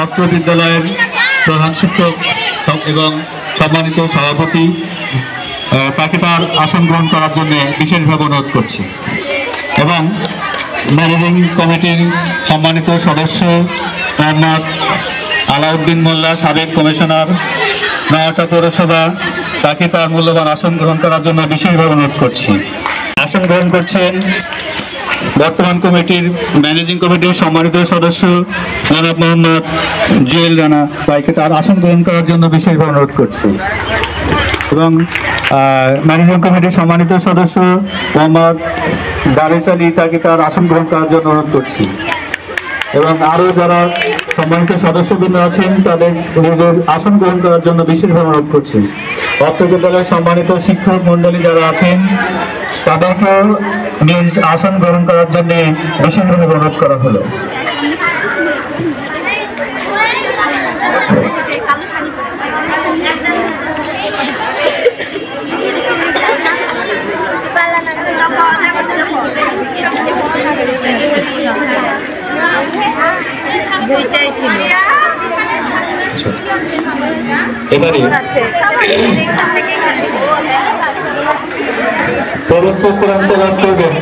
অত্র বিদ্যালয়ের প্রধান শিক্ষক এবং সম্মানিত সভাপতি তাকে তার আসন গ্রহণ করার জন্য বিশেষভাবে অনুরোধ করছি এবং ম্যানেজিং কমিটির সম্মানিত সদস্য মোহাম্মদ আলাউদ্দিন মোল্লা, সাবেক কমিশনার, নয়াটা পৌরসভা, তাকে তার মূল্যবান আসন গ্রহণ করার জন্য বিশেষভাবে অনুরোধ করছি। আসন গ্রহণ করছেন বর্তমান কমিটির ম্যানেজিং কমিটির সম্মানিত সদস্য জনাব মোহাম্মদ জুয়েল রানা, তাকে তার আসন গ্রহণ করার জন্য বিশেষভাবে অনুরোধ করছি এবং ম্যানেজিং কমিটির সম্মানিত সদস্য মোহাম্মদ দারিস আলী, তাকে তার আসন গ্রহণ করার জন্য অনুরোধ করছি এবং আরও যারা সম্মানিত সদস্যবৃন্দ আছেন তাদের নিজের আসন গ্রহণ করার জন্য বিশেষভাবে অনুরোধ করছি। অত্র বিদ্যালয়ের সম্মানিত শিক্ষক মণ্ডলী যারা আছেন তাদেরকেও নিজ আসন গ্রহণ করার জন্য বিশেষভাবে অনুরোধ করা হলো। এবারে করবেন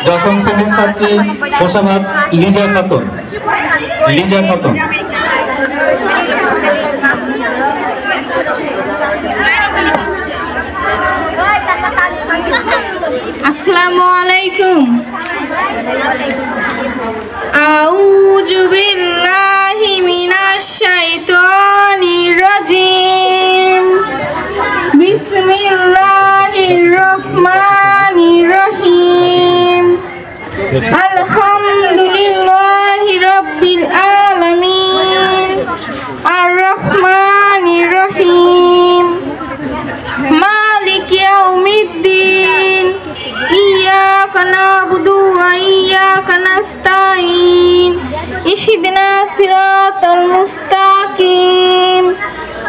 দশম শ্রেণীর ছাত্রী মোসাম্মদ লিজা খাতুন। আসসালামু আলাইকুম। আউযু বিল্লাহি মিনাশ শাইতানির রাজিম। বিসমিল্লাহির রহমানির রহিম। আলহামদুলিল্লাহি রাব্বিল আলামিন। আর রহমানির রহিম। মালিক ইয়াউমিদ্দিন। ইয়্যাকা না'বুদু ওয়া ইয়্যাকা নাস্তাঈন। ইহদিনাস সিরাতাল মুস্তাকিম।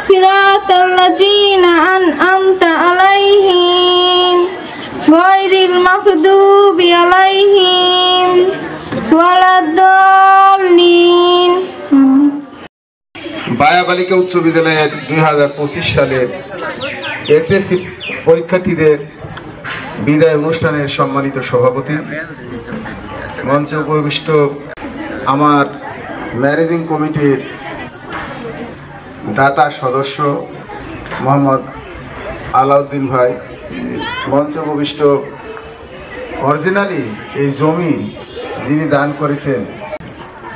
সিরাতাল লাযীনা আন'আমতা আলাইহিম গায়রিল মাগদুবি আলাইহিম ওয়ালাদ-দাল্লিন। বায়া বালিকা উচ্চ বিদ্যালয়ের 2025 সালের এসএসসি পরীক্ষার্থীদের বিদায় অনুষ্ঠানের সম্মানিত সভাপতি, মঞ্চে উপবিষ্ট আমার ম্যানেজিং কমিটির দাতা সদস্য মোহাম্মদ আলাউদ্দিন ভাই, মঞ্চে উপবিষ্ট অরিজিনালি এই জমি যিনি দান করেছেন,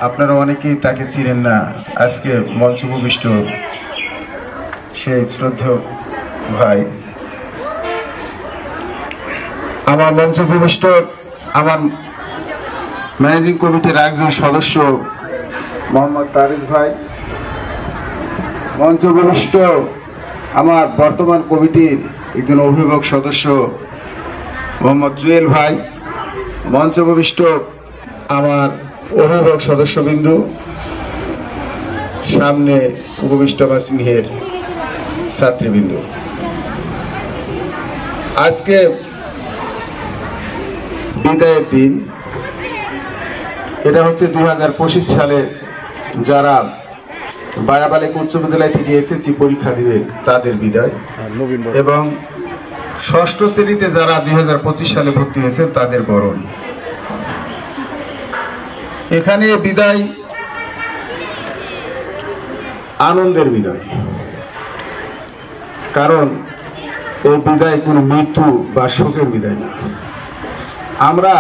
আপনারা অনেকেই তাকে চিনেন না, আজকে মঞ্চে উপবিষ্ট সেই শ্রদ্ধেয় ভাই। আমার মঞ্চে উপবিষ্ট আমার ম্যানেজিং কমিটির একজন সদস্য মোহাম্মদ তারিক ভাই, মঞ্চে উপবিষ্ট আমার বর্তমান কমিটির একজন অভিভাবক সদস্য মোহাম্মদ জুয়েল ভাই, মঞ্চে উপবিষ্ট আমার অভিভাবক সদস্যবিন্দু, সামনে উপবিষ্ট আমার স্নেহের ছাত্রীবৃন্দু। আজকে বিদায়ের দিন, এটা হচ্ছে 2025 সালে যারা বায়া বালিকা উচ্চ বিদ্যালয় থেকে এসএসসি পরীক্ষা দিবেন তাদের বিদায়, এবং ষষ্ঠ শ্রেণীতে যারা 2025 সালে ভর্তি হয়েছেন তাদের বরণ। এখানে বিদায় আনন্দের বিদায়, কারণ এই বিদায় কোনো মৃত্যু বা শোকের বিদায় না। আমরা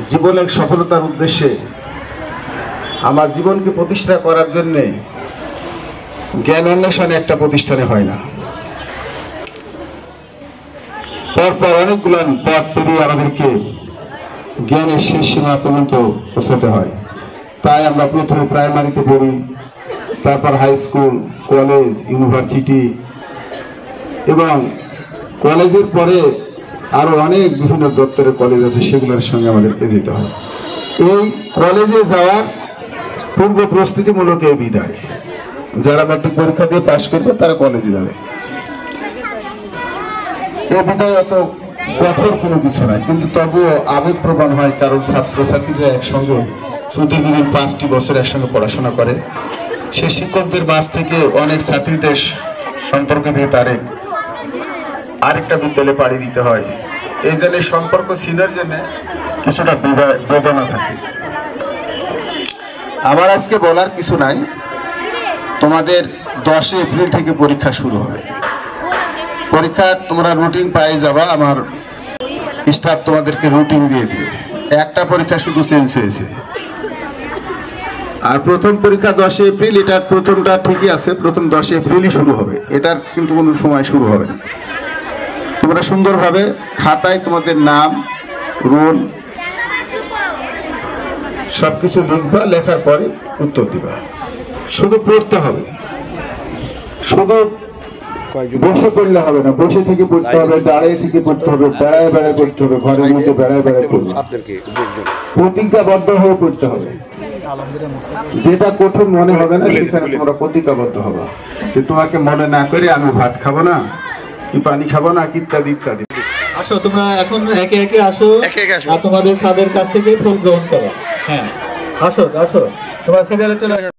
জীবনের সফলতার উদ্দেশ্যে আমার জীবনকে প্রতিষ্ঠা করার জন্যে জ্ঞান অন্বেষণে একটা প্রতিষ্ঠানে হয় না, পরপর অনেকগুলো পথ পেরিয়ে আমাদেরকে জ্ঞানের শেষ সীমা পর্যন্ত পৌঁছাতে হয়। তাই আমরা প্রথমে প্রাইমারিতে পড়ি, তারপর হাই স্কুল, কলেজ, ইউনিভার্সিটি, এবং কলেজের পরে আরও অনেক বিভিন্ন দপ্তরের কলেজ আছে, সেগুলোর সঙ্গে আমাদেরকে যেতে হয়। এই কলেজে যাওয়ার পূর্ব প্রস্তুতিমূলক এই বিদায়, যারা ম্যাট্রিক পরীক্ষা দিয়ে পাশ করবে তারা কলেজে যাবে। এই বিদায় অত কঠোর কোনো কিছু নয়, কিন্তু তবুও আবেগপ্রবণ হয়, কারণ ছাত্রছাত্রীরা একসঙ্গে সুদীর্ঘদিন 5টি বছর একসঙ্গে পড়াশোনা করে। সে শিক্ষকদের মাঝ থেকে অনেক ছাত্রীদের সম্পর্ক থেকে তারে আরেকটা বিদ্যালয়ে পাড়ি দিতে হয়। এই জন্য সম্পর্ক ছিনার জন্য কিছুটা বেদনা থাকে। আমার আজকে বলার কিছু নাই। তোমাদের 10 এপ্রিল থেকে পরীক্ষা শুরু হবে। পরীক্ষা তোমরা রুটিন পেয়ে যাবা, আমার স্টাফ তোমাদেরকে রুটিন দিয়ে দিবে। একটা পরীক্ষা শুধু চেঞ্জ হয়েছে। আর প্রথম পরীক্ষা 10 এপ্রিল, এটা প্রথমটা ঠিকই আছে, প্রথম 10 এপ্রিলই শুরু হবে, এটার কিন্তু কোনো সময় শুরু হবে না। তোমরা সুন্দরভাবে খাতায় তোমাদের নাম, রোল সবকিছু লিখবা, লেখার পরে উত্তর দিবা। শুধু পড়তে হবে, শুধু বসে পড়লে হবে না, বসে থেকে পড়তে হবে, দাঁড়িয়ে থেকে পড়তে হবে, বেড়ায় বেড়ায় পড়তে হবে, ঘরের মধ্যে বেড়ায় বেড়ায় পড়বে, প্রতিজ্ঞাবদ্ধ হয়ে পড়তে হবে। যেটা কঠিন মনে হবে না সেখানে তোমরা প্রতিজ্ঞাবদ্ধ হবে যে তোমাকে মনে না করে আমি ভাত খাবো না, কি পানি খাবো না, ইত্যাদি ইত্যাদি। আসো তোমরা এখন একে একে আসো, আর তোমাদের স্যারের কাছ থেকে ফুল গ্রহণ করো। হ্যাঁ, আসো আসো, তোমার সিরিয়ালে চলে আসো।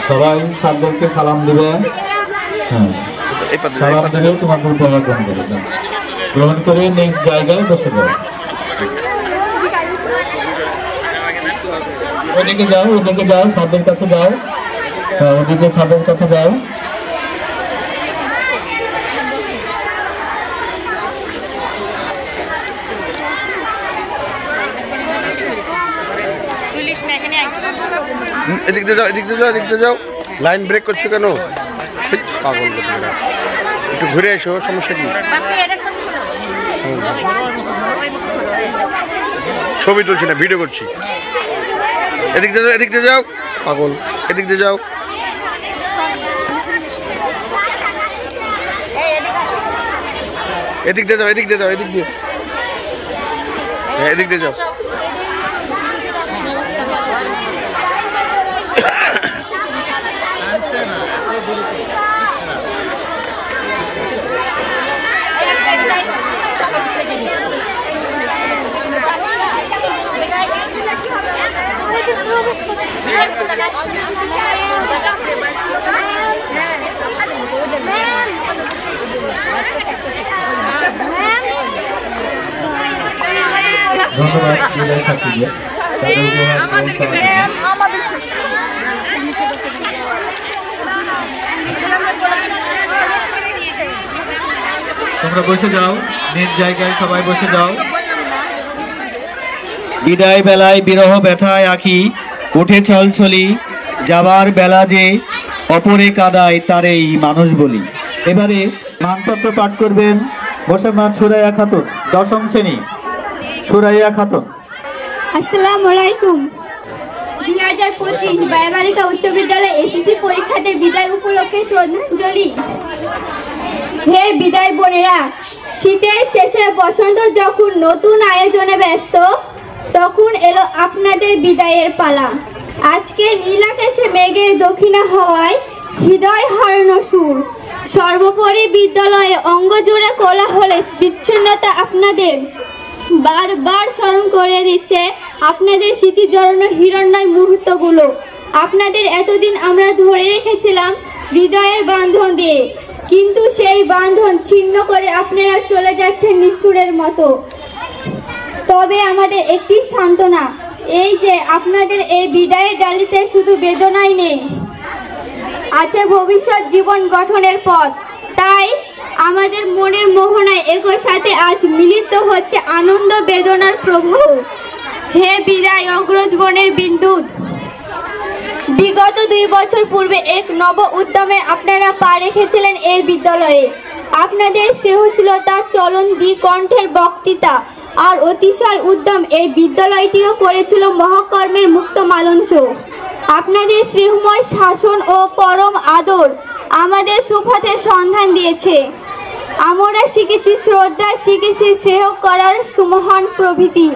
সবাই ছাত্রদেরকে সালাম দিবে। হ্যাঁ, সালাম দিলেও তোমার উপহার গ্রহণ করে যাও, গ্রহণ করে নিজ জায়গায় বসে যাও। ওদিকে যাও, ওদিকে যাও, ছাদের কাছে যাও। হ্যাঁ, ওদিকে ছাদের কাছে যাও। এদিক দিয়ে যাও, এদিক দিয়ে যাও, এদিক দিয়ে যাও। লাইন ব্রেক করছো কেন? ঠিক পাগল করতে না। একটু ঘুরে এসো, সমস্যা কি? ছবি তুলছি না, ভিডিও করছি। এদিক দিয়ে যাও, এদিক দিয়ে যাও, পাগল। এদিক দিয়ে যাও। এদিক দিয়ে যাও, এদিক দিয়ে যাও, এদিক দিয়ে। হ্যাঁ, এদিক দিয়ে যাও। ধন্যবাদ বিদায় ছাত্রীদের। তাদের উপহার গ্রহণ করার জন্য। তোমরা বসে যাও, নিজ জায়গায় সবাই বসে যাও। বিদায় বেলায় বিরহ ব্যথায় আঁকি উঠে ছলছলি, যাবার বেলা যে অপরে কাদায় তারেই মানুষ বলি। এবারে মানপত্র পাঠ করবেন মোসাম্মদ সুরাইয়া খাতুন, 10ম শ্রেণী। সুরাইয়া খাতুন। আসসালামু আলাইকুম। 2025 বায়াবালিকা উচ্চ বিদ্যালয় এসএসসি পরীক্ষাতে বিদায় উপলক্ষে শ্রদ্ধাঞ্জলি। হে বিদায় বোনেরা, শীতের শেষে বসন্ত যখন নতুন আয়োজনে ব্যস্ত, তখন এলো আপনাদের বিদায়ের পালা। আজকে নীল আকাশে মেঘের দক্ষিণা হওয়ায় হৃদয় হারানো সুর। সর্বোপরি বিদ্যালয়ে অঙ্গ জুড়ে কোলাহলে বিচ্ছিন্নতা আপনাদের বারবার স্মরণ করে দিচ্ছে আপনাদের স্মৃতি জড়ানো হিরণ্ময় মুহূর্তগুলো। আপনাদের এতদিন আমরা ধরে রেখেছিলাম হৃদয়ের বাঁধন দিয়ে, কিন্তু সেই বাঁধন ছিন্ন করে আপনারা চলে যাচ্ছেন নিষ্ঠুরের মতো। তবে আমাদের একটি সান্ত্বনা, এই যে আপনাদের এই বিদায়ের ডালিতে শুধু বেদনাই নেই, আছে ভবিষ্যৎ জীবন গঠনের পথ। তাই আমাদের মনের মোহনায় একই সাথে আজ মিলিত হচ্ছে আনন্দ বেদনার প্রবাহ। হে বিদায় অগ্রজ বনের বিদ্যুৎ, বিগত 2 বছর পূর্বে এক নব উদ্যমে আপনারা পা রেখেছিলেন এই বিদ্যালয়ে। আপনাদের সৃজনশীলতা, চলন, দ্বিকণ্ঠের বক্তৃতা আর অতিশয় উদ্যম এই বিদ্যালয়টিও করেছিল মহাকর্মের মুক্ত মালঞ্চ। আপনাদের স্নেহময় শাসন ও পরম আদর আমাদের সুপথের সন্ধান দিয়েছে। আমরা শিখেছি শ্রদ্ধা, শিখেছি স্নেহ করার সুমহান প্রভৃতি।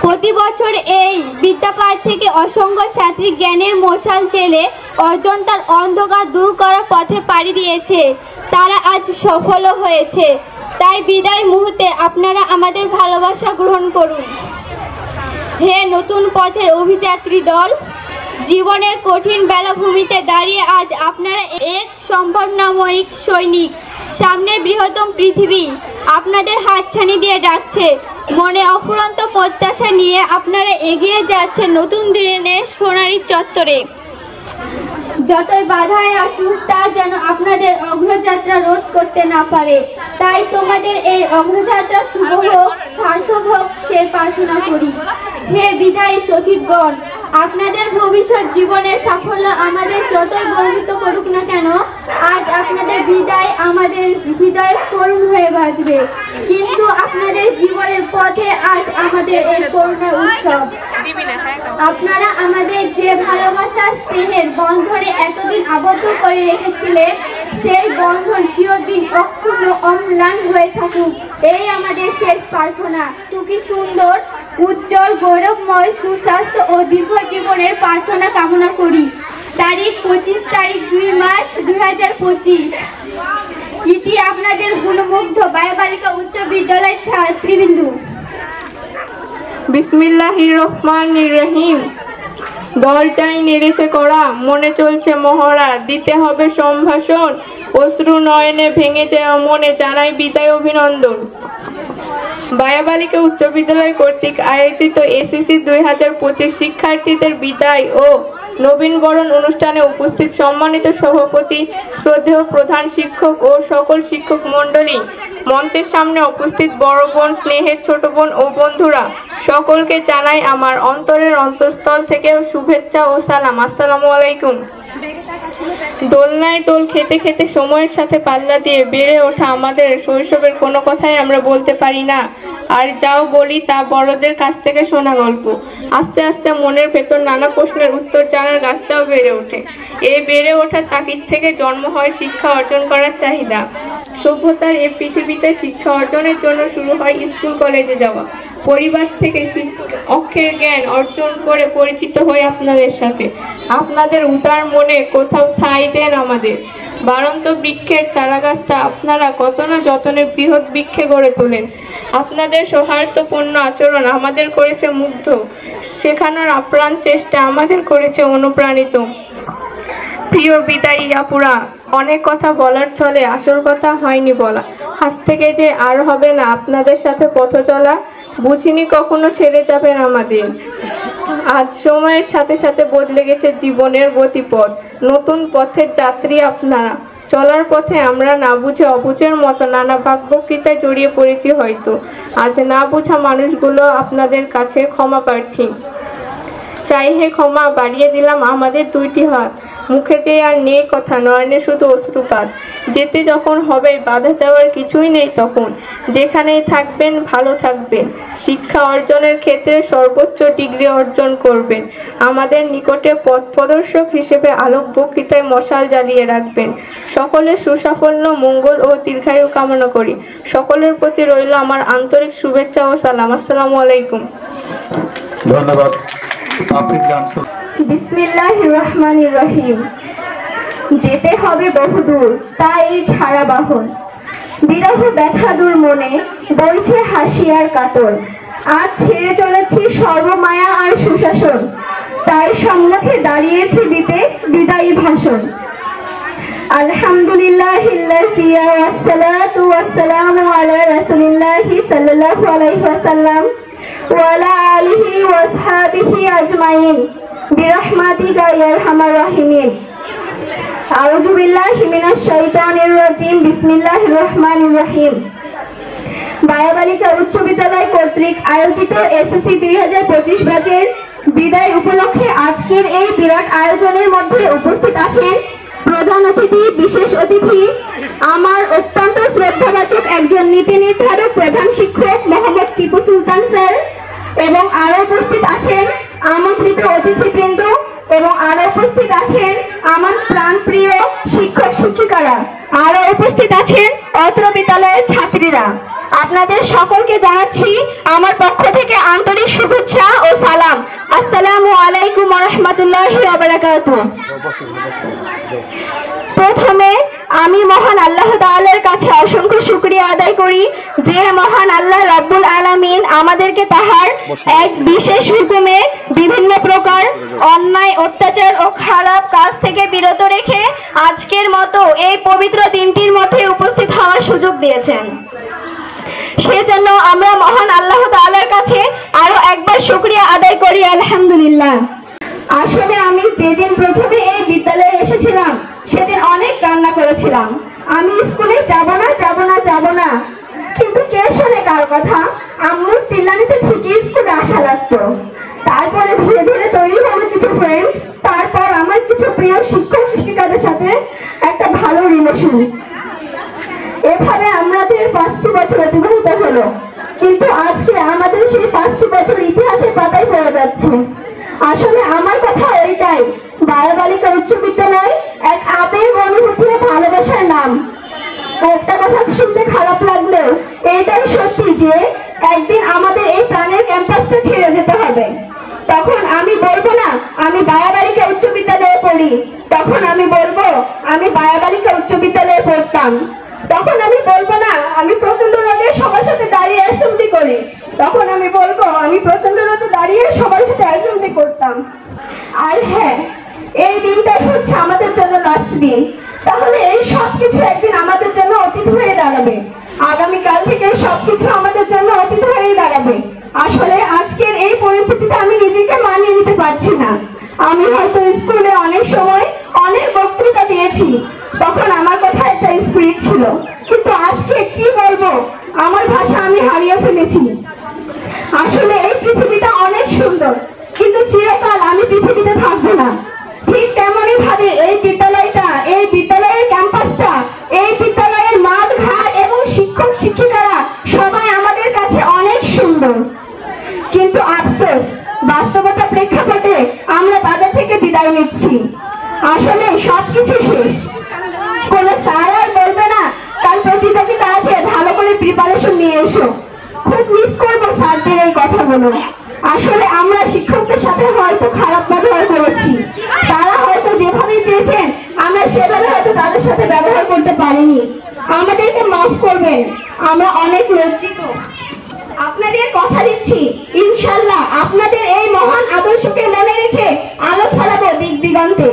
প্রতি বছর এই বিদ্যাপাঠ থেকে অসংখ্য ছাত্রী জ্ঞানের মশাল জেলে অর্জনতার অন্ধকার দূর করার পথে পাড়ি দিয়েছে। তারা আজ সফল হয়েছে। তাই বিদায় মুহূর্তে আপনারা আমাদের ভালোবাসা গ্রহণ করুন। হে নতুন পথের অভিযাত্রী দল, জীবনের কঠিন বেলাভূমিতে দাঁড়িয়ে আজ আপনারা এক সম্ভাবনাময়ী সৈনিক। সামনে বৃহত্তম পৃথিবী আপনাদের হাতছানি দিয়ে ডাকছে। মনে অফুরন্ত প্রত্যাশা নিয়ে আপনারা এগিয়ে যাচ্ছেন নতুন দিনের সোনালী চত্বরে। যতই বাধায় আসুক, তা যেন আপনাদের অগ্রযাত্রা রোধ করতে না পারে। তাই তোমাদের এই অগ্রযাত্রা শুভ হোক, সার্থক হোক সে প্রার্থনা করি। হে বিদায়ী শহীদগণ, আপনাদের ভবিষ্যৎ জীবনের সাফল্য আমাদের যতই গর্বিত করুক না কেন, আজ আপনাদের বিদায় আমাদের হৃদয় করুণ হয়ে বাজবে। কিন্তু আপনাদের জীবনের পথে আজ আমাদের এই করুণার উৎসব। আপনারা আমাদের যে ভালোবাসা স্নেহের বন্ধনে এতদিন আবদ্ধ করে রেখেছিলেন, সেই বন্ধন চিরদিন অক্ষুণ্ণ অম্লান হয়ে থাকুক, এই আমাদের শেষ প্রার্থনা। তুমি সুন্দর, উজ্জ্বল, গৌরবময়, সুস্বাস্থ্য ও দীর্ঘ জীবনের প্রার্থনা কামনা করি। তারিখ 25 2 মাস 2025। ইতি আপনাদের গুণমুগ্ধ বায়াবালিকা উচ্চ বিদ্যালয়ের ছাত্রীবৃন্দু। বিসমিল্লাহির রহমানির রহিম। দরজায় নেড়েছে কড়া, মনে চলছে মহড়া, দিতে হবে সম্ভাষণ, অশ্রু নয়নে ভেঙে যায় মনে, জানাই বিদায় অভিনন্দন। বায়া বালিকা উচ্চ বিদ্যালয় কর্তৃক আয়োজিত এসএসসি 2025 শিক্ষার্থীদের বিদায় ও নবীনবরণ অনুষ্ঠানে উপস্থিত সম্মানিত সভাপতি, শ্রদ্ধেয় প্রধান শিক্ষক ও সকল শিক্ষক মণ্ডলী, মঞ্চের সামনে উপস্থিত বড় বোন, স্নেহের ছোট বোন ও বন্ধুরা, সকলকে জানাই আমার অন্তরের অন্তঃস্থল থেকে শুভেচ্ছা ও সালাম। আসসালামু আলাইকুম। দোলনায় দোল খেতে খেতে সময়ের সাথে পাল্লা দিয়ে বেড়ে ওঠা আমাদের শৈশবের কোনো কথাই আমরা বলতে পারি না, আর যাও বলি তা বড়দের কাছ থেকে শোনা গল্প। আস্তে আস্তে মনের ভেতর নানা প্রশ্নের উত্তর জানার গাছটাও বেড়ে ওঠে। এই বেড়ে ওঠার তাগিদ থেকে জন্ম হয় শিক্ষা অর্জন করার চাহিদা। সভ্যতার এই পৃথিবীতে শিক্ষা অর্জনের জন্য শুরু হয় স্কুল কলেজে যাওয়া। পরিবার থেকে অক্ষরের জ্ঞান অর্জন করে পরিচিত হই আপনাদের সাথে। আপনাদের উদার মনে কোথাও ঠাঁই দেন আমাদের। বাড়ন্ত বৃক্ষের চারাগাছটা আপনারা কত না যতনে বৃহৎ বৃক্ষে গড়ে তোলেন। আপনাদের সৌহার্দ্যপূর্ণ আচরণ আমাদের করেছে মুগ্ধ, শেখানোর আপ্রাণ চেষ্টা আমাদের করেছে অনুপ্রাণিত। প্রিয় বিদায়ী আপুরা, অনেক কথা বলার ছলে আসল কথা হয়নি বলা। আজ থেকে যে আর হবে না আপনাদের সাথে পথ চলা, বুঝিনি কখনো ছেড়ে যাবেন আমাদের। আজ সময়ের সাথে সাথে বদলে গেছে জীবনের গতিপথ, নতুন পথের যাত্রী আপনারা। চলার পথে আমরা না বুঝে অবুঝের মতো নানা বাকবক্তৃতায় জড়িয়ে পড়েছি হয়তো। আজ না বুঝা মানুষগুলো আপনাদের কাছে ক্ষমা প্রার্থী। চাই হে ক্ষমা, বাড়িয়ে দিলাম আমাদের দুইটি হাত। মুখে যে আর নেই কথা, নয়নে শুধু অশ্রুপাত। যেতে যখন হবে বাধা দেওয়ার কিছুই নেই তখন। যেখানেই থাকবেন ভালো থাকবেন, শিক্ষা অর্জনের ক্ষেত্রে সর্বোচ্চ ডিগ্রি অর্জন করবেন। আমাদের নিকটে পথ প্রদর্শক হিসেবে আলোক বক্তৃতায় মশাল জ্বালিয়ে রাখবেন। সকলের সুসাফল্য, মঙ্গল ও দীর্ঘায়ু কামনা করি। সকলের প্রতি রইল আমার আন্তরিক শুভেচ্ছা ও সালাম। আসসালামু আলাইকুম। ধন্যবাদ। বিসমিল্লাহির রহমানির রহিম। যেতে হবে বহুদূর, তাই ছাড়া বাহন, বিরহ ব্যথা দূর মনে, বইছে হাসি আর কাতর। আজ ছেড়ে চলেছি সর্বমায়া আর সুশাসন, তাই সম্মুখে দাঁড়িয়েছি দিতে বিদায়ী ভাষণ। আলহামদুলিল্লাহিল্লাযী ওয়াসসালাতু ওয়াসসালামু আলা রাসূলিল্লাহি সাল্লাল্লাহু আলাইহি ওয়াসাল্লাম ওয়া আলা আলিহি ওয়া আসহাবিহি আজমাইন বিরহমাতিকা ইয়া আরহামার রাহিমিন। আউযু বিল্লাহি মিনাশ শাইতানির রাজিম। বিসমিল্লাহির রহমানির রহিম। বায়া বালিকা উচ্চ বিদ্যালয় কর্তৃক আয়োজিত এসএসসি 2025 ব্যাচের বিদায় উপলক্ষে আজকের এই বিরাট আয়োজনের মধ্যে উপস্থিত আছেন প্রধান অতিথি, বিশেষ অতিথি, আমার অত্যন্ত শ্রদ্ধাবাচক একজন নীতি নির্ধারক প্রধান শিক্ষক মোহাম্মদ টিপু সুলতান স্যার, এবং আরো উপস্থিত আছেন আমন্ত্রিত অতিথিবৃন্দ, এবং আরো উপস্থিত আছেন আমার প্রাণপ্রিয় শিক্ষক শিক্ষিকারা, আরো উপস্থিত আছেন অত্র বিদ্যালয়ের ছাত্রীরা। আপনাদের সকলকে জানাচ্ছি আমার পক্ষ থেকে আন্তরিক শুভেচ্ছা ও সালাম। আসসালামু আলাইকুম ওয়া রাহমাতুল্লাহি ওয়া বারাকাতুহু। প্রথমে আমি মহান আল্লাহ তাআলার কাছে অসংখ্য শুকরিয়া আদায় করি যে মহান আল্লাহ রাব্বুল আলামিন আমাদেরকে তাহার এক বিশেষ হুকুমে বিভিন্ন প্রকার অন্যায়, অত্যাচার ও খারাপ কাজ থেকে বিরত রেখে আজকের মতো এই পবিত্র দিনটির মধ্যে উপস্থিত হওয়ার সুযোগ দিয়েছেন। সেজন্য আমরা মহান আল্লাহ তাআলার কাছে আরো একবার শুকরিয়া আদায় করি, আলহামদুলিল্লাহ। আসলে আমি যেদিন প্রথমে এই বিদ্যালয়ে এসেছিলাম সেদিন অনেক কান্না করেছিলাম। আমি স্কুলে যাব না যাব না যাব না, কিন্তু কে শোনে কার কথা? আম্মুর চিল্লানিতে ঠিকই স্কুলে আসা লাগতো। তারপরে ধীরে ধীরে তৈরি হলো কিছু ফ্রেন্ড, তারপর আমার কিছু প্রিয় শিক্ষক শিক্ষিকাদের সাথে একটা ভালো রিলেশন। এভাবে আমাদের 5টি বছর অতিবাহিত হলো, কিন্তু আজকে আমাদের সেই 5টি বছর ইতিহাসের পাতায় পড়ে যাচ্ছে। আসলে আমার কথা ওইটাই, বায়া বালিকা উচ্চ বিদ্যালয় এক আবেগ, অনুভূতি ও ভালোবাসার নাম। একটা কথা শুনতে খারাপ লাগলেও এইটাই সত্যি যে একদিন আমাদের এই প্রাণের ক্যাম্পাসটা ছেড়ে যেতে হবে। তখন আমি বলবো না আমি বায়া বালিকা উচ্চ বিদ্যালয়ে পড়ি, তখন আমি বলবো আমি বায়া বালিকা উচ্চ বিদ্যালয়ে পড়তাম। তখন আমি বলবো না আমি প্রচন্ড রোদে সবার সাথে দাঁড়িয়ে অ্যাসেম্বলি করি, তখন আমি বলবো আমি প্রচন্ড না। ঠিক তেমনই ভাবে এই বিদ্যালয়ের ক্যাম্পাসটা, এই বিদ্যালয়ের মাঠ ঘাট এবং শিক্ষক শিক্ষিকারা সবাই আমাদের কাছে অনেক সুন্দর। কিন্তু আফসোস, বাস্তবতা প্রেক্ষাপটে আমরা তাদের থেকে বিদায় নিচ্ছি। আসলে সবকিছু শেষ। কোন স্যার আর বলবে না কাল প্রতিযোগিতা আছে, ভালো করে প্রিপারেশন নিয়ে এসো। খুব মিস করবো স্যারদের এই কথাগুলো। আসলে আমরা শিক্ষকদের সাথে হয়তো খারাপ ব্যবহার করেছি, তারা হয়তো যেভাবে চেয়েছেন আমরা সেভাবে হয়তো তাদের সাথে ব্যবহার করতে পারিনি। আমাদেরকে মাফ করবেন, আমরা অনেক লজ্জিত। আপনাদের কথা দিচ্ছি, ইনশাআল্লাহ আপনাদের এই মহান আদর্শকে মনে রেখে আলো ছড়াবো দিক দিগন্তে।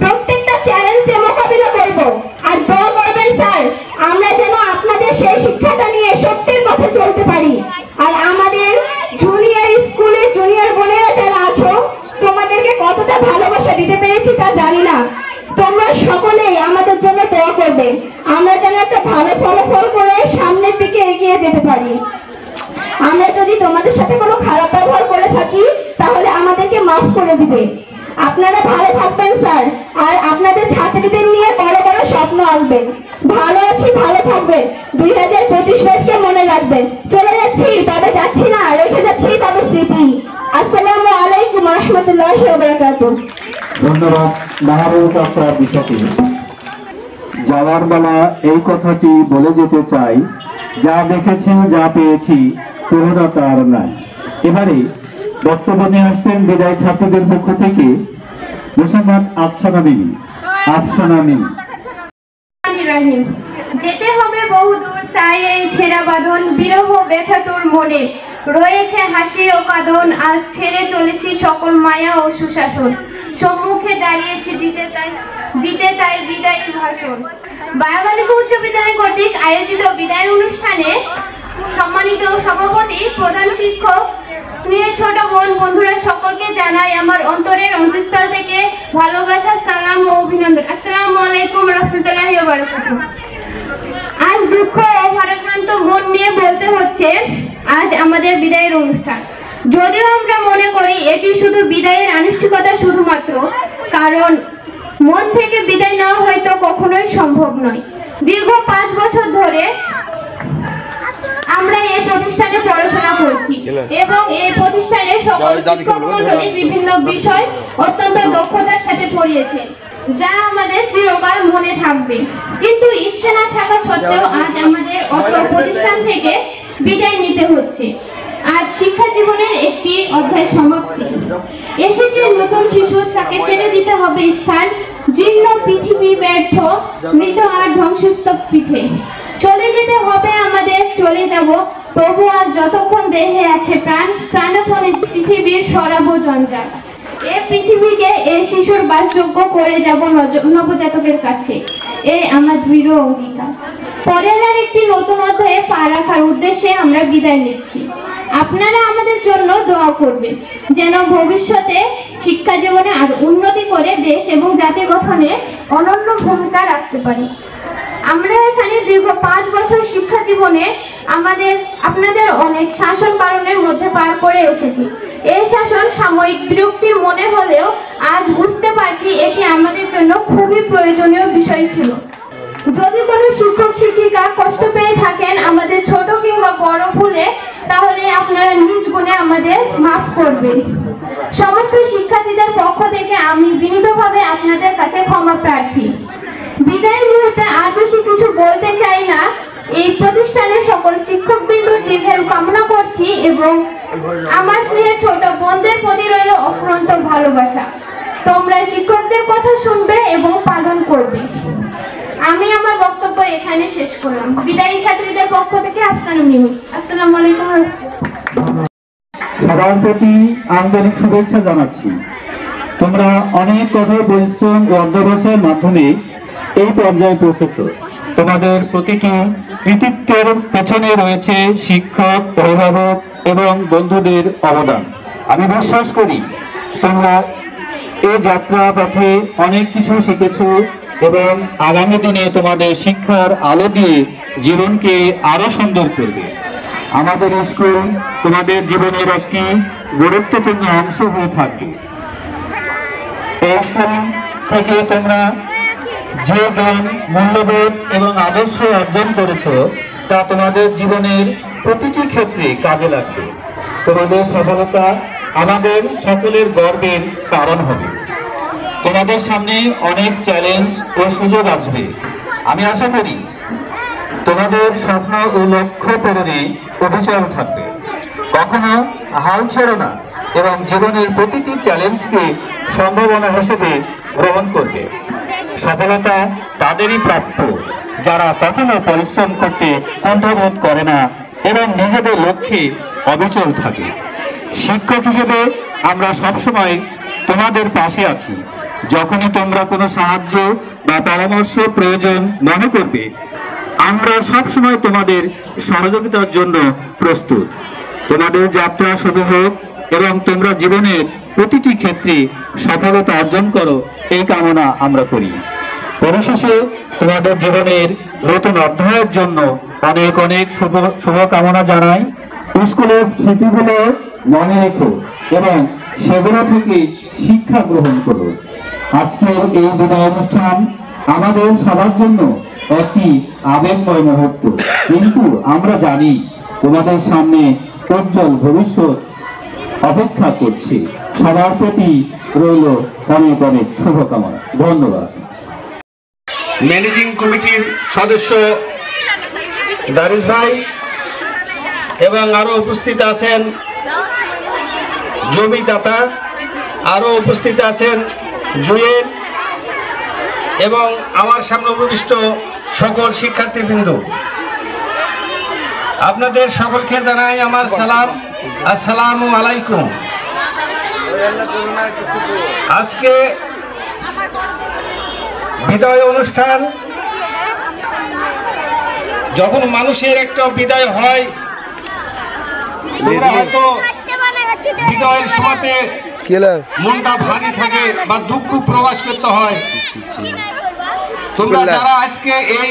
প্রত্যেকটা চ্যালেঞ্জে মোকাবিলা করব। আর দোয়া করবেন স্যার, আমরা যেন আপনাদের সেই শিক্ষাটা নিয়ে সত্যের পথে চলতে পারি। আর আমাদের জুনিয়র স্কুলে জুনিয়র বোনেরা যারা আছো, তোমাদেরকে কতটা ভালোবাসা দিতে পেরেছি তা জানি না। তোমরা সকলেই আমাদের জন্য দোয়া করবে, আমরা যেন একটা ভালো ফলাফল করে সামনের দিকে এগিয়ে যেতে পারি। আমরা যদি তোমাদের সাথে কোনো খারাপ ব্যবহার করে থাকি তাহলে আমাদেরকে মাফ করে দিবে। আপনারা ভালো থাকবেন স্যার, আর আপনাদের ছাত্রীদের নিয়ে বড় বড় স্বপ্ন আনবেন। ভালো আছি, ভালো থাকবেন। 2025 ব্যাচকে মনে রাখবেন। চলে যাচ্ছি তবে যাচ্ছি না, রেখে যাচ্ছি তবে স্মৃতি। আসসালামু আলাইকুম ওয়া রাহমাতুল্লাহি ওয়া বারাকাতুহু। ধন্যবাদ মাহবুব আফরাদ বিষয়টি। যাওয়ার বেলা এই কথাটি বলে যেতে চাই, যা দেখেছি যা পেয়েছি পুরোটা তার নাই। এবারে বক্তব্য নিয়ে আসছেন বিদায় ছাত্রদের পক্ষ থেকে মুসাম্মদ আফসানা মিমি। যেতে হবে বহুদূর, তাই এই ছেঁড়া বাঁধন, বিরহ ব্যথা তোর মনে রয়েছে হাসি ও কাঁদন। আজ ছেড়ে চলেছি সকল মায়া ও সুশাসন, সম্মুখে দাঁড়িয়েছি দিতে তাই বিদায়ী ভাষণ। বায়াবালিকা উচ্চ বিদ্যালয় কর্তৃক আয়োজিত বিদায় অনুষ্ঠানে সম্মানিত সভাপতি, প্রধান শিক্ষক, স্নেহের ছোট বোন, বন্ধুরা সকলকে জানাই আমার অন্তরের অন্তঃস্থল থেকে ভালোবাসা, সালাম ও অভিনন্দন। আসসালামু আলাইকুম রাহমাতুল্লাহি ওয়া বারাকাতুহু। আজ দুঃখ ও ভারাক্রান্ত মন নিয়ে বলতে হচ্ছে আজ আমাদের বিদায়ের অনুষ্ঠান। যদিও আমরা মনে করি এটি শুধু বিদায়ের আনুষ্ঠানিকতা শুধুমাত্র, কারণ মন থেকে বিদায় নেওয়া হয়তো কখনোই সম্ভব নয়। দীর্ঘ 5 বছর ধরে আমরা এই প্রতিষ্ঠানে পড়াশোনা করছি এবং এই প্রতিষ্ঠানে সকল শিক্ষক মণ্ডলী বিভিন্ন বিষয় অত্যন্ত দক্ষতার সাথে পড়িয়েছেন, যা আমাদের চিরকাল মনে থাকবে। কিন্তু ইচ্ছে না থাকা সত্ত্বেও আজ আমাদের অত প্রতিষ্ঠান থেকে বিদায় নিতে হচ্ছে। আজ শিক্ষা জীবনের একটি অধ্যায় সমাপ্তি। এসেছে নতুন শিশু, তাকে ছেড়ে দিতে হবে স্থান, জীর্ণ পৃথিবী, ব্যর্থ মৃত আর ধ্বংসস্তূপ পিঠে। চলে যেতে হবে আমাদের, চলে যাব তবু আজ যতক্ষণ দেহে আছে প্রাণ, প্রাণপণে পৃথিবীর সরাবো জঞ্জাল। এই পৃথিবীকে এই শিশুর বাসযোগ্য করে যাব নবজাতকের কাছে, এই আমার দৃঢ় অঙ্গীকার। পরের আর একটি নতুন অধ্যায়ে পা রাখার উদ্দেশ্যে আমরা বিদায় নিচ্ছি। আপনারা আমাদের জন্য দোয়া করবেন যেন ভবিষ্যতে শিক্ষা জীবনে আর উন্নতি করে দেশ এবং জাতি গঠনে অনন্য ভূমিকা রাখতে পারি। আমরা এখানে দীর্ঘ 5 বছর শিক্ষা জীবনে আপনাদের অনেক শাসন পালনের মধ্যে পার করে এসেছি। এই শাসন সাময়িক বিরক্তির মনে হলেও আজ বুঝতে পারছি এটি আমাদের জন্য খুবই প্রয়োজনীয় বিষয় ছিল। যদি কোনো শিক্ষক শিক্ষিকা কষ্ট পেয়ে থাকেন আমাদের ছোট কিংবা বড় ভুলে, তাহলে আপনারা নিজ গুণে আমাদের মাফ করবেন। সমস্ত শিক্ষার্থীদের পক্ষ থেকে আমি বিনীতভাবে আপনাদের কাছে ক্ষমা প্রার্থী। বিদায় মুহূর্তে আর বেশি কিছু বলতে চাই না। এই প্রতিষ্ঠানের সকল শিক্ষকবৃন্দর দীর্ঘায়ু কামনা করছি এবং আমার স্নেহের ছোট বোনদের প্রতি রইল অফুরন্ত ভালোবাসা। তোমরা শিক্ষকদের কথা শুনবে এবং পালন করবে। আমি আমার বক্তব্য এখানে শেষ করলাম। বিদায়ী ছাত্রীদের পক্ষ থেকে আফসানা মিমি। আসসালামু আলাইকুম। সবার প্রতি আন্তরিক শুভেচ্ছা জানাচ্ছি। তোমরা অনেক কঠোর পরিশ্রম ও অধ্যবসায়ের মাধ্যমে এই পর্যায়ে পৌঁছেছো। তোমাদের প্রতিটি কৃতিত্বের পেছনে রয়েছে শিক্ষক, অভিভাবক এবং বন্ধুদের অবদান। আমি বিশ্বাস করি তোমরা এই যাত্রা পথে অনেক কিছু শিখেছো এবং আগামী দিনে তোমাদের শিক্ষার আলো দিয়ে জীবনকে আরো সুন্দর করবে। আমাদের স্কুল তোমাদের জীবনের একটি গুরুত্বপূর্ণ অংশ হয়ে থাকবে। এই স্কুল থেকে তোমরা যে জ্ঞান, মূল্যবোধ এবং আদর্শ অর্জন করেছো তা তোমাদের জীবনের প্রতিটি ক্ষেত্রে কাজে লাগবে। তোমাদের সফলতা আমাদের সকলের গর্বের কারণ হবে। তোমাদের সামনে অনেক চ্যালেঞ্জ ও সুযোগ আসবে। আমি আশা করি তোমাদের স্বপ্ন ও লক্ষ্য পূরণে অবিচল থাকবে। কখনো হাল ছেড়ো না এবং জীবনের প্রতিটি চ্যালেঞ্জকে সম্ভাবনা হিসেবে গ্রহণ করবে। সফলতা তাদেরই প্রাপ্য যারা কখনো পরিশ্রম করতে কুণ্ঠাবোধ করে না এবং নিজেদের লক্ষ্যে অবিচল থাকে। শিক্ষক হিসেবে আমরা সবসময় তোমাদের পাশে আছি। যখনই তোমরা কোনো সাহায্য বা পরামর্শ প্রয়োজন মনে করবে, আমরা সবসময় তোমাদের সহযোগিতার জন্য প্রস্তুত। তোমাদের যাত্রা শুভ হোক এবং তোমরা জীবনের প্রতিটি ক্ষেত্রে সফলতা অর্জন করো, এই কামনা আমরা করি। পরিশেষে তোমাদের জীবনের নতুন অধ্যায়ের জন্য অনেক অনেক শুভকামনা জানাই। স্কুলের স্মৃতিগুলো মনে রেখো এবং সেগুলো থেকে শিক্ষা গ্রহণ করো। আজকের এই বিদায় অনুষ্ঠান আমাদের সবার জন্য একটি আবেগময় মুহূর্ত, কিন্তু আমরা জানি তোমাদের সামনে উজ্জ্বল ভবিষ্যৎ অপেক্ষা করছে। সবার প্রতি রইল অনেক অনেক শুভকামনা। ধন্যবাদ। ম্যানেজিং কমিটির সদস্য দারিস ভাই এবং আরো উপস্থিত আছেন জমিদাতা, আরো উপস্থিত আছেন জুয়েল এবং আমার সামনে উপবিষ্ট সকল শিক্ষার্থীবৃন্দ, আপনাদের সকলকে জানাই আমার সালাম, আসসালামু আলাইকুম। আজকে বিদায় অনুষ্ঠান, যখন মানুষের একটা বিদায় হয়, তোমরা হয়তো বিদায়ের সময়তে মনটা ভারী থাকে বা দুঃখ প্রকাশ করতে হয়। তোমরা যারা আজকে এই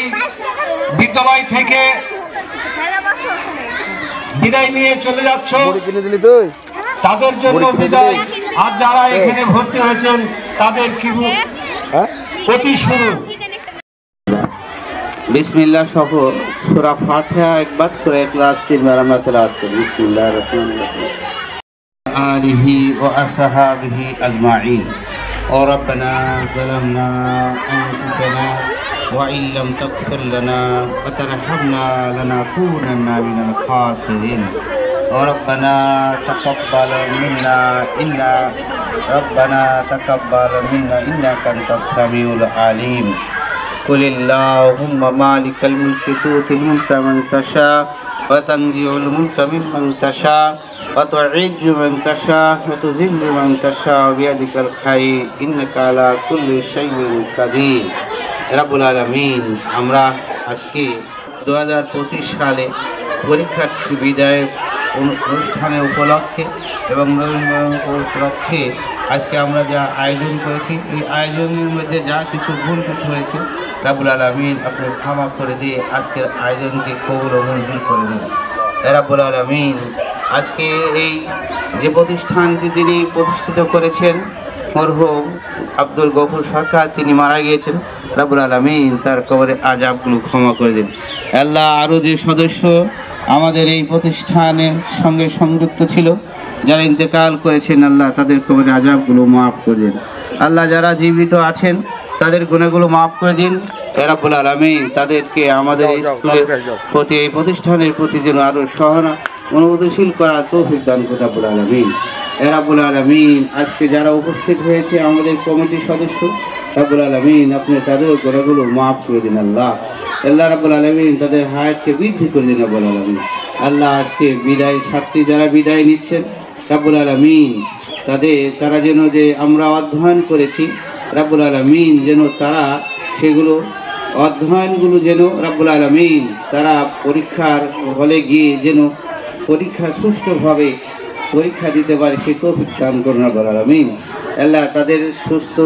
বিদ্যালয় থেকে বিদায় নিয়ে চলে যাচ্ছ, তাদের জন্য বিদায়। আর যারা এখানে ভর্তি হয়েছেন তাদের কি অতি শুরু। বিসমিল্লাহ সহ সূরা ফাতিহা একবার, সূরা ইখলাস তিনবার আমরা তেলাওয়াত করি। বিসমিল্লাহির রহমানির রহিম। আলিহি ওয়া আসহাবিহি আজমাইন। ও রব্বানা যালামনা আনফুসানা ওয়া ইন লাম তাগফির লানা ওয়া তারহামনা লানাকুনান্না মিনাল খাসিরিন। ও রব্বানা তাকাব্বাল মিন্না ইন্নাকা আনতাস সামিউল আলিম। قل اللهم مالك الملك تؤتي الملك من تشاء وتنزع الملك ممن تشاء وتعز من تشاء وتذل من تشاء بيدك الخير إنك على كل شيء قدير। রব্বুল আলামিন, আমরা আজকে 2025 সালে পরীক্ষার্থী বিদায় অনুষ্ঠানে উপলক্ষে এবং নবীন উপলক্ষে আজকে আমরা যা আয়োজন করেছি, এই আয়োজনের মধ্যে যা কিছু ভুল ত্রুটি হয়েছে, রব্বুল আলামিন আপনি ক্ষমা করে দিয়ে আজকের আয়োজনকে কবুল ও মঞ্জুর করে দিন। রব্বুল আলামিন, আজকে এই যে প্রতিষ্ঠানটি তিনি প্রতিষ্ঠিত করেছেন মরহুম আব্দুল গফুর সরকার, তিনি মারা গিয়েছেন, রব্বুল আলামিন তার কবরে আযাবগুলো ক্ষমা করে দিন। আল্লাহ, আরও যে সদস্য আমাদের এই প্রতিষ্ঠানের সঙ্গে সংযুক্ত ছিল, যারা ইন্তেকাল করেছেন, আল্লাহ তাদের কবরে আযাবগুলো মাফ করে দিন। আল্লাহ, যারা জীবিত আছেন তাদের গুনাহগুলো মাফ করে দিন। রব্বুল আলামিন তাদেরকে আমাদের এই স্কুলের প্রতি, এই প্রতিষ্ঠানের প্রতি যেন আরও অনুভূতিশীল করার তৌফিক দান করুন রব্বুল আলামিন। রব্বুল আলামিন, আজকে যারা উপস্থিত হয়েছে আমাদের কমিটির সদস্য, রব্বুল আলামিন আপনি তাদের গুনাহগুলো মাফ করে দিন। আল্লাহ রব্বুল আলামিন তাদের হায়াতকে বৃদ্ধি করে দিন রব্বুল আলামিন। আল্লাহ, আজকে বিদায় ছাত্রী যারা বিদায় নিচ্ছেন, রব্বুল আলামিন তারা যেন যে আমরা অধ্যয়ন করেছি, রব্বুল আলামিন যেন তারা সেগুলো অধ্যয়নগুলো যেন রব্বুল আলামিন তারা পরীক্ষার হলে গিয়ে যেন পরীক্ষা সুষ্ঠুভাবে পরীক্ষা দিতে পারে, সে তৌফিক দান করুন রব্বুল আলামিন। আল্লাহ, তাদের সুস্থ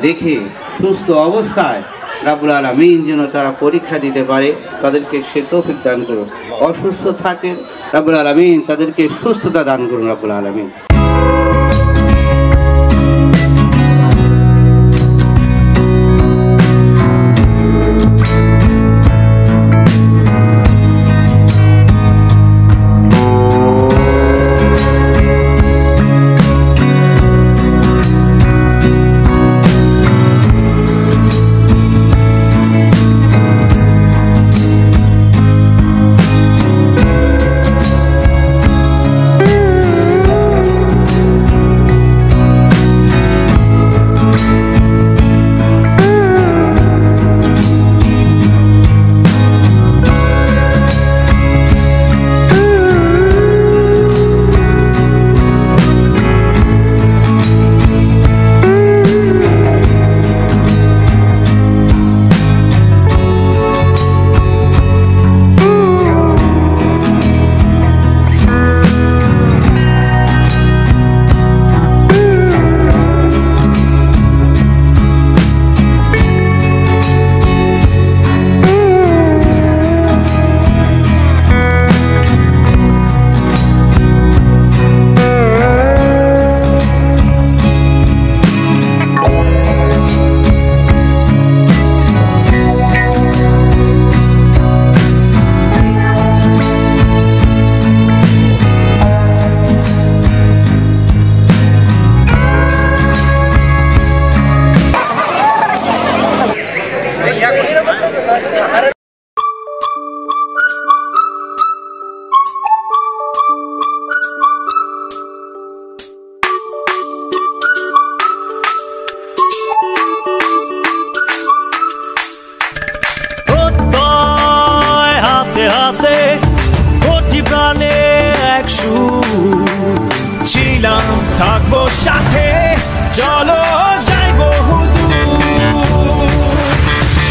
রেখে সুস্থ অবস্থায় রব্বুল আলামিন যেন তারা পরীক্ষা দিতে পারে, তাদেরকে সে তৌফিক দান করুন। অসুস্থ থাকে রব্বুল আলামিন তাদেরকে সুস্থতা দান করুন রব্বুল আলামিন। সুর ছিলাম থাকবো সাথে চলো যাই বহুদূর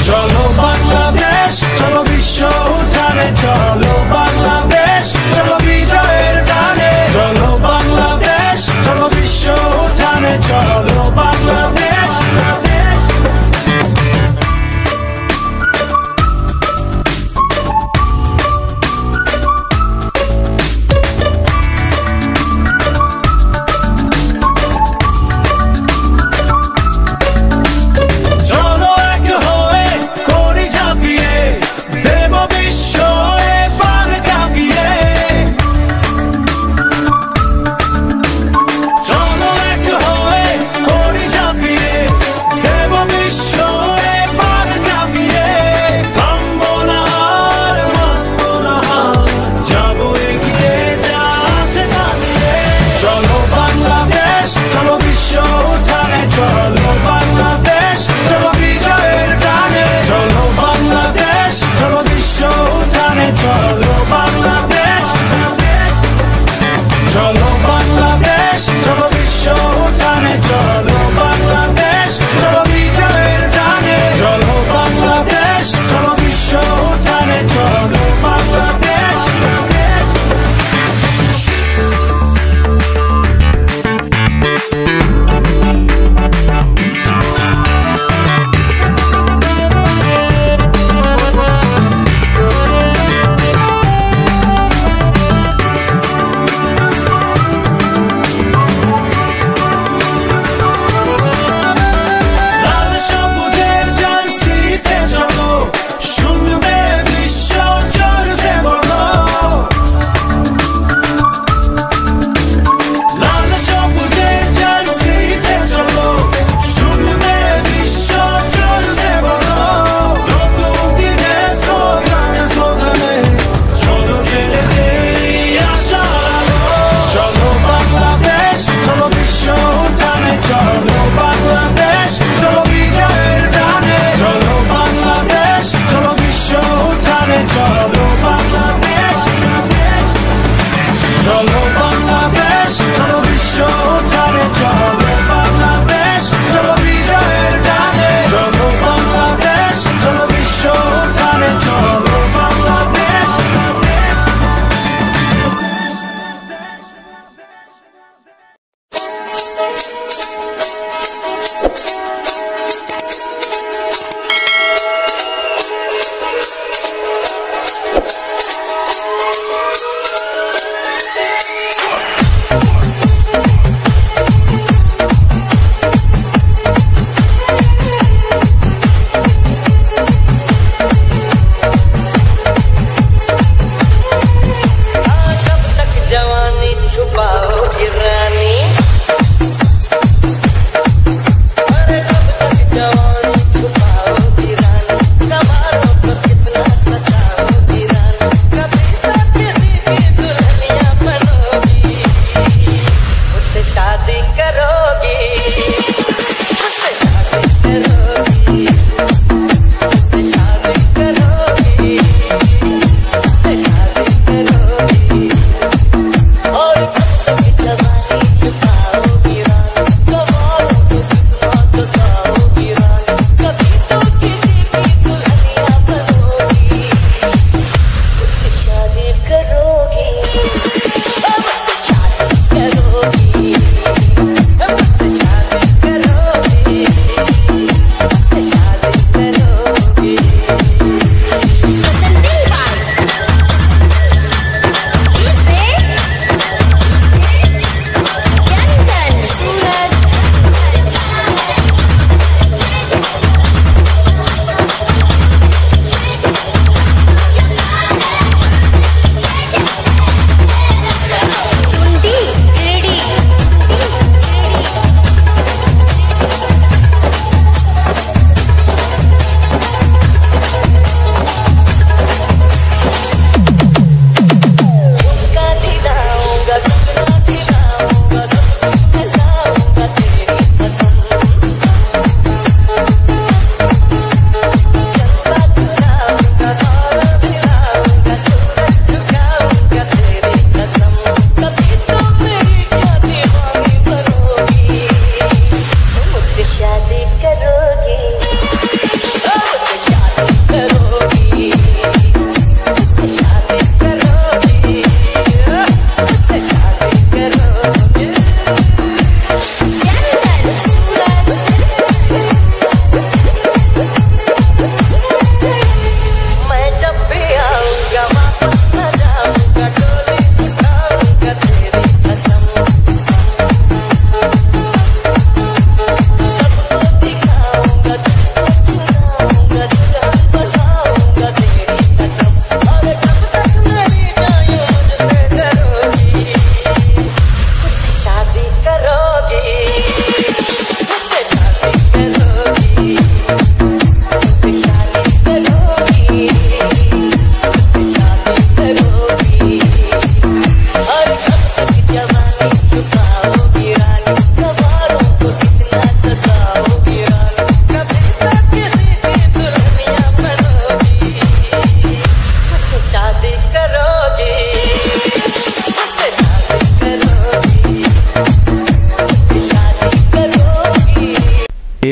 চলো বাংলাদেশ চলো বিশ্ব উঠানে চলো বাংলাদেশ চলো বিজয়ের টানে চলো বাংলাদেশ চলো বিশ্ব উঠানে চলো বাংলাদেশ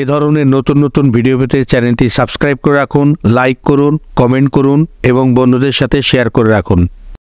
ধরনের নতুন নতুন ভিডিও পেতে চ্যানেলটি সাবস্ক্রাইব করে রাখুন, লাইক করুন, কমেন্ট করুন এবং বন্ধুদের সাথে শেয়ার করে রাখুন।